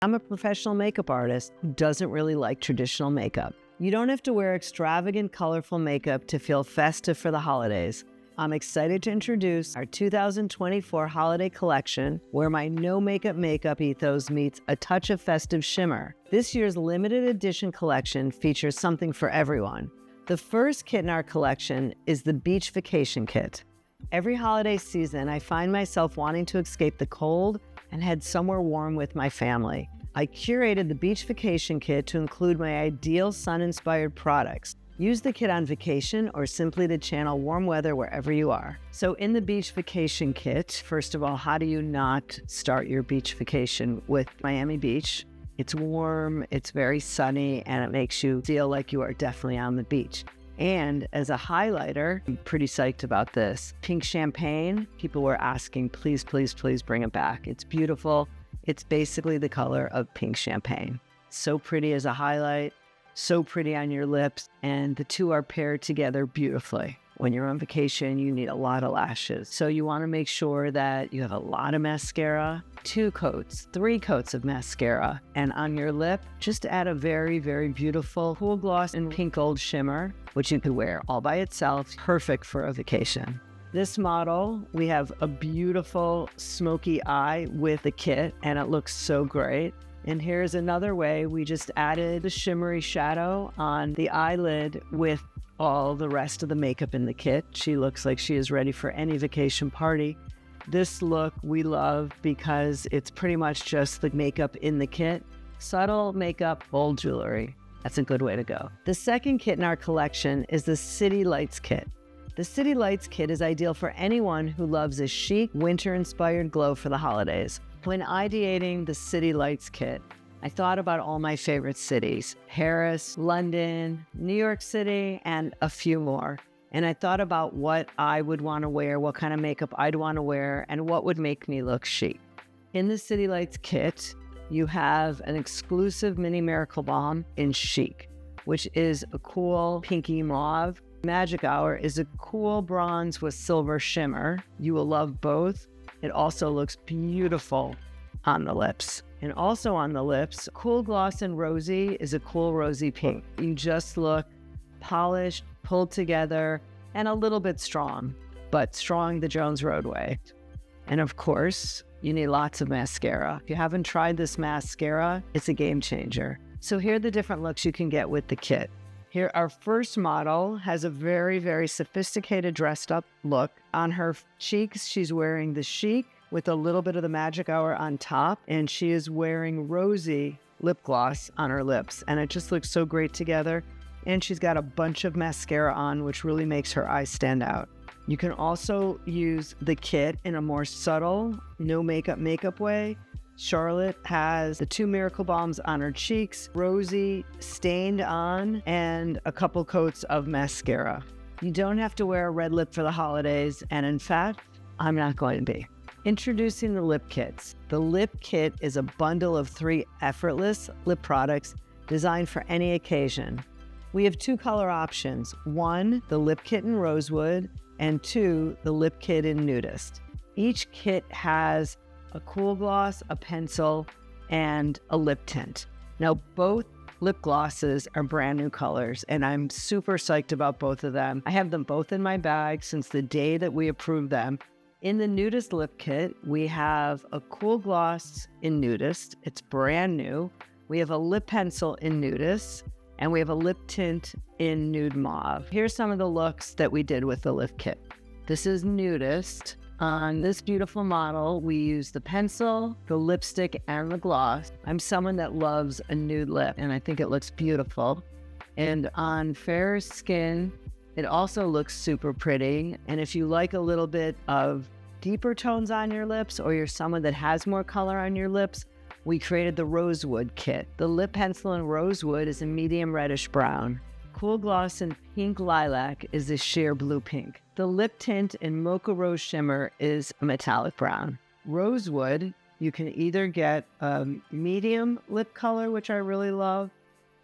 I'm a professional makeup artist who doesn't really like traditional makeup. You don't have to wear extravagant, colorful makeup to feel festive for the holidays. I'm excited to introduce our 2024 holiday collection, where my no makeup ethos meets a touch of festive shimmer. This year's limited edition collection features something for everyone. The first kit in our collection is the Beach Vacation Kit. Every holiday season, I find myself wanting to escape the cold and head somewhere warm with my family. I curated the Beach Vacation Kit to include my ideal sun-inspired products. Use the kit on vacation or simply to channel warm weather wherever you are. So in the Beach Vacation Kit, first of all, how do you not start your beach vacation with Miami Beach? It's warm, it's very sunny, and it makes you feel like you are definitely on the beach. And as a highlighter, I'm pretty psyched about this. Pink champagne, people were asking, please, please, please bring it back. It's beautiful. It's basically the color of pink champagne. So pretty as a highlight, so pretty on your lips, and the two are paired together beautifully. When you're on vacation, you need a lot of lashes. So you want to make sure that you have a lot of mascara, 2 coats, 3 coats of mascara. And on your lip, just add a very, very beautiful cool gloss and pink gold shimmer, which you could wear all by itself, perfect for a vacation. This model, we have a beautiful smoky eye with the kit, and it looks so great. And here's another way, we just added the shimmery shadow on the eyelid with all the rest of the makeup in the kit. She looks like she is ready for any vacation party. This look we love because it's pretty much just the makeup in the kit. Subtle makeup, bold jewelry. That's a good way to go. The second kit in our collection is the City Lights Kit. The City Lights Kit is ideal for anyone who loves a chic, winter-inspired glow for the holidays. When ideating the City Lights Kit, I thought about all my favorite cities: Paris, London, New York City, and a few more. And I thought about what I would want to wear, what kind of makeup I'd want to wear, and what would make me look chic. In the City Lights Kit, you have an exclusive mini Miracle Balm in Chic, which is a cool pinky mauve. Magic Hour is a cool bronze with silver shimmer. You will love both. It also looks beautiful on the lips. And also on the lips, Cool Gloss and Rosy is a cool rosy pink. You just look polished, pulled together, and a little bit strong, but strong the Jones Road way. And of course, you need lots of mascara. If you haven't tried this mascara, it's a game changer. So here are the different looks you can get with the kit. Here, our first model has a very, very sophisticated dressed up look. On her cheeks, she's wearing the Chic with a little bit of the Magic Hour on top, and she is wearing rosy lip gloss on her lips, and it just looks so great together. And she's got a bunch of mascara on, which really makes her eyes stand out. You can also use the kit in a more subtle, no makeup way. Charlotte has the 2 Miracle Balms on her cheeks, Rosy stained on, and a couple coats of mascara. You don't have to wear a red lip for the holidays, and in fact, I'm not going to be. Introducing the Lip Kits. The Lip Kit is a bundle of 3 effortless lip products designed for any occasion. We have 2 color options. 1, the Lip Kit In Rosewood, and 2, the Lip Kit In Nudist. Each kit has a cool gloss, a pencil, and a lip tint. Now, both lip glosses are brand new colors, and I'm super psyched about both of them. I have them both in my bag since the day that we approved them. In the Nudist Lip Kit, we have a cool gloss in Nudist. It's brand new. We have a lip pencil in Nudist, and we have a lip tint in Nude Mauve. Here's some of the looks that we did with the Lip Kit. This is Nudist. On this beautiful model, we use the pencil, the lipstick, and the gloss. I'm someone that loves a nude lip, and I think it looks beautiful. And on fair skin, it also looks super pretty. And if you like a little bit of deeper tones on your lips, or you're someone that has more color on your lips, we created the Rosewood kit. The lip pencil in Rosewood is a medium reddish brown. Cool Gloss in Pink Lilac is a sheer blue pink. The lip tint in Mocha Rose Shimmer is a metallic brown. Rosewood, you can either get a medium lip color, which I really love,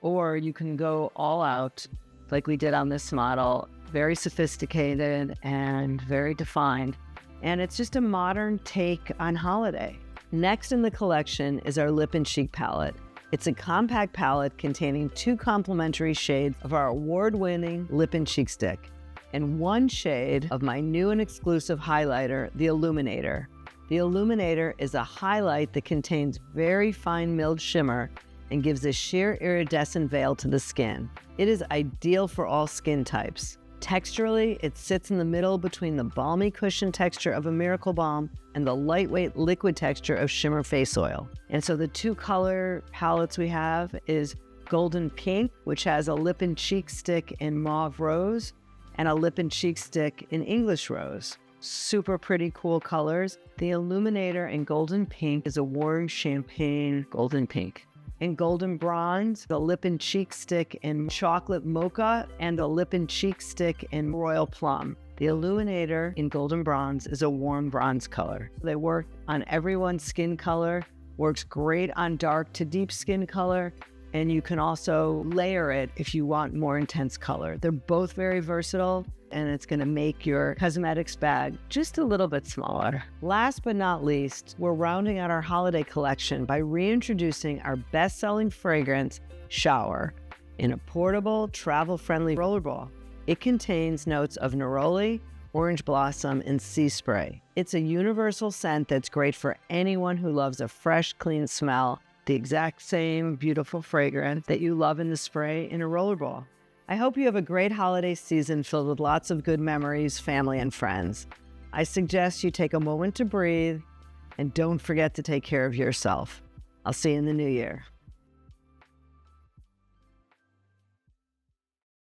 or you can go all out like we did on this model. Very sophisticated and very defined. And it's just a modern take on holiday. Next in the collection is our Lip and Cheek palette. It's a compact palette containing 2 complementary shades of our award-winning Lip and Cheek stick, and 1 shade of my new and exclusive highlighter, the Illuminator. The Illuminator is a highlight that contains very fine milled shimmer and gives a sheer iridescent veil to the skin. It is ideal for all skin types. Texturally, it sits in the middle between the balmy cushion texture of a Miracle Balm and the lightweight liquid texture of Shimmer Face Oil. And so the 2 color palettes we have is Golden Pink, which has a Lip and Cheek stick in Mauve Rose, and a Lip and Cheek stick in English Rose. Super pretty, cool colors. The Illuminator in Golden Pink is a warm champagne golden pink. In Golden Bronze, the Lip and Cheek stick in Chocolate Mocha, and the Lip and Cheek stick in Royal Plum. The Illuminator in Golden Bronze is a warm bronze color. They work on everyone's skin color, works great on dark to deep skin color, and you can also layer it if you want more intense color. They're both very versatile, and it's gonna make your cosmetics bag just a little bit smaller. Last but not least, we're rounding out our holiday collection by reintroducing our best-selling fragrance, Shower, in a portable, travel-friendly rollerball. It contains notes of neroli, orange blossom, and sea spray. It's a universal scent that's great for anyone who loves a fresh, clean smell, the exact same beautiful fragrance that you love in the spray in a rollerball. I hope you have a great holiday season filled with lots of good memories, family, and friends. I suggest you take a moment to breathe and don't forget to take care of yourself. I'll see you in the new year.